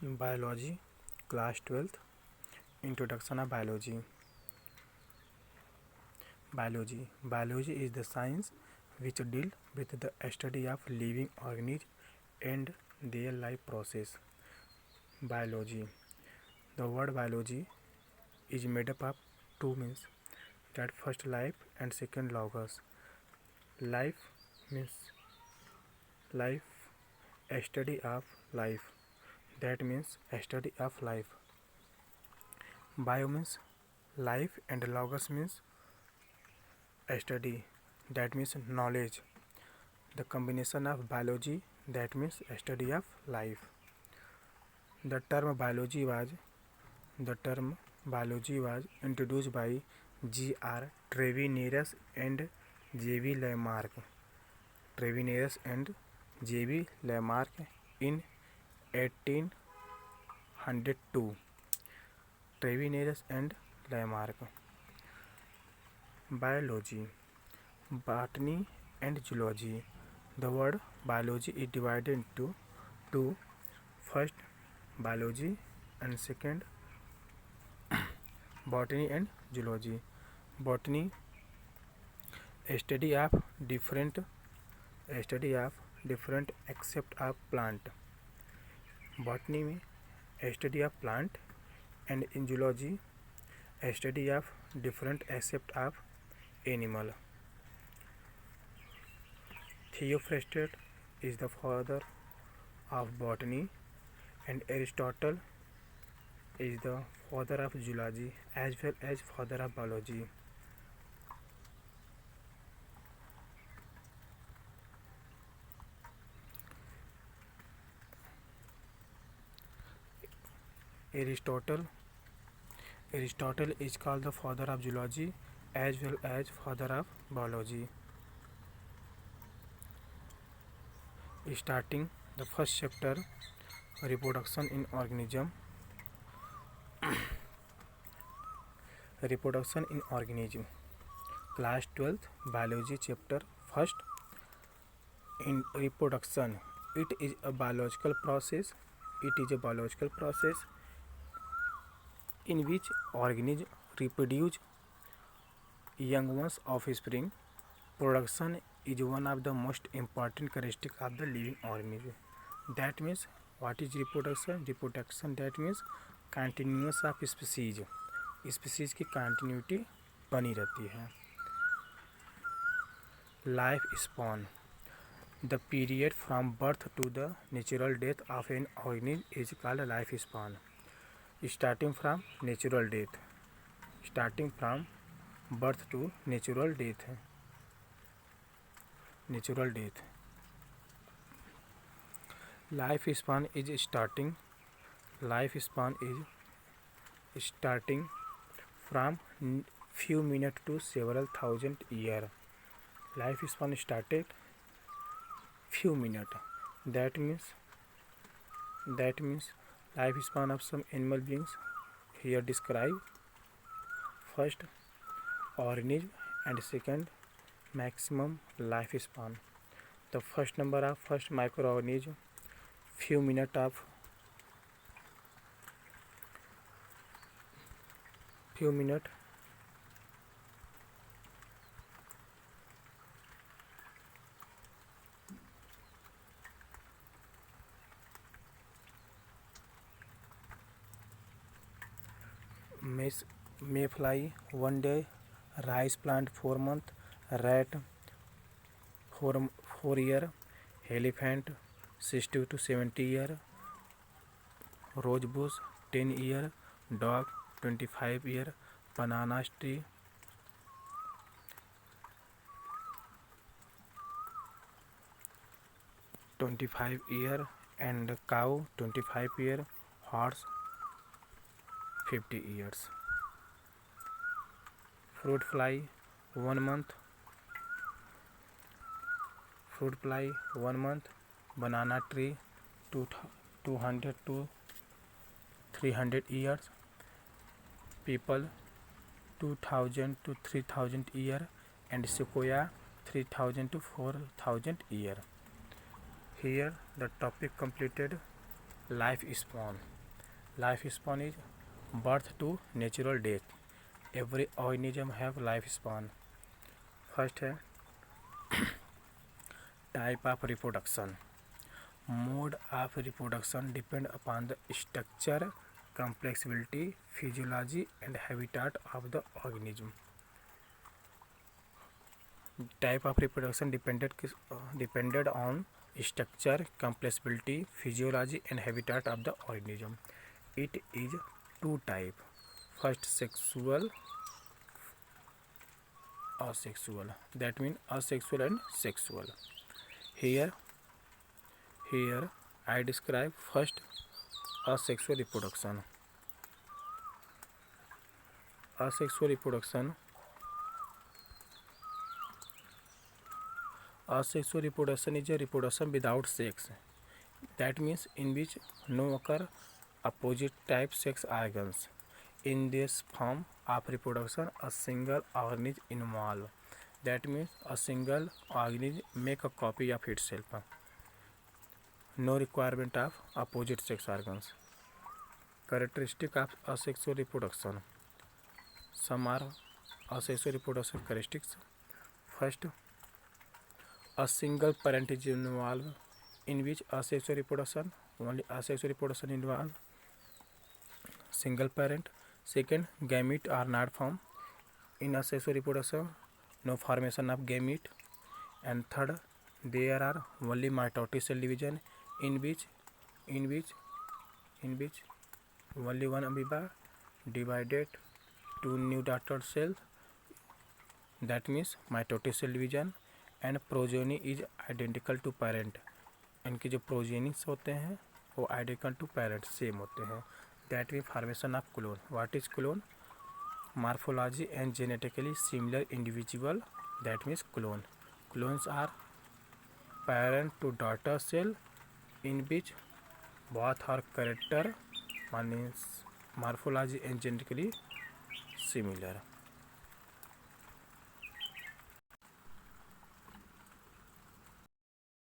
Biology, class 12th. Introduction of biology. Biology is the science which deal with the study of living organisms and their life process. Biology. The word biology is made up of two means, that first life and second logos. Life means life, a study of life. That means a study of life. Bio means life and logos means a study. That means knowledge. The combination of biology, that means a study of life. The term biology was introduced by G.R. Treviranus and J.V. Lamarck. In 1802. Treviranus and Lamarck. Biology, botany and zoology. The word biology is divided into two. First, biology, and second, botany and zoology. Botany, a study of different except of plant. Botany में a study of plant, and in zoology a study of different except of animal. Theophrastus is the father of botany, and Aristotle is the father of zoology as well as father of biology. Aristotle is called the father of zoology as well as father of biology. Starting the first chapter, reproduction in organism. Reproduction in organism. Class 12th, biology chapter. First, in reproduction, it is a biological process in which organisms reproduce young ones of offspring. Production is one of the most important characteristics of the living organism. That means, what is reproduction? Reproduction, that means continuous of species. Species की continuity बनी रहती है. Life span, the period from birth to the natural death of an organism is called life span. Starting from birth to natural death. Life span is starting from few minutes to several thousand years. Life span started few minutes. That means life span of some animal beings here describe. First, organism, and second, maximum life span. The first number of first microorganism, few minutes mayfly 1 day, rice plant 4 months, rat 4 year, elephant 60 to 70 year, rose bush 10 year, dog 25 year, banana tree 25 year, and cow 25 year, horse 50 years. Fruit fly 1 month, banana tree 200 to 300 years, people 2000 to 3000 year, and sequoia 3000 to 4000 year. Here the topic completed. Life span. Life span is birth to natural death. Every organism have life span. First है type of reproduction. Mode of reproduction depend upon the structure, complexity, physiology and habitat of the organism. Type of reproduction depended on structure, complexity, physiology and habitat of the organism. It is two type. First, sexual, asexual. That means asexual and sexual. Here I describe first asexual reproduction. Asexual reproduction is a reproduction without sex. That means in which no occur opposite type sex organs. In this form of reproduction, a single organism involved. That means a single organism make a copy of itself. No requirement of opposite sex organs. Characteristic of asexual reproduction. Some are asexual reproduction characteristics. First, a single parent is involved, in which asexual reproduction, only asexual reproduction involved, single parent. Second, gamete are not formed in asexual reproduction, no formation of gamete. And third, there are only mitotic cell division, in which only one amoeba divided to new daughter cells. That means mitotic cell division. And progeny is identical to parent. इनके जो प्रोजेनिस होते हैं वो identical to parent same होते हैं। That mean formation of clone. What is clone? Morphology and genetically similar individual, that means clone. Clones are parent to daughter cell in which both are character, one is morphology and genetically similar.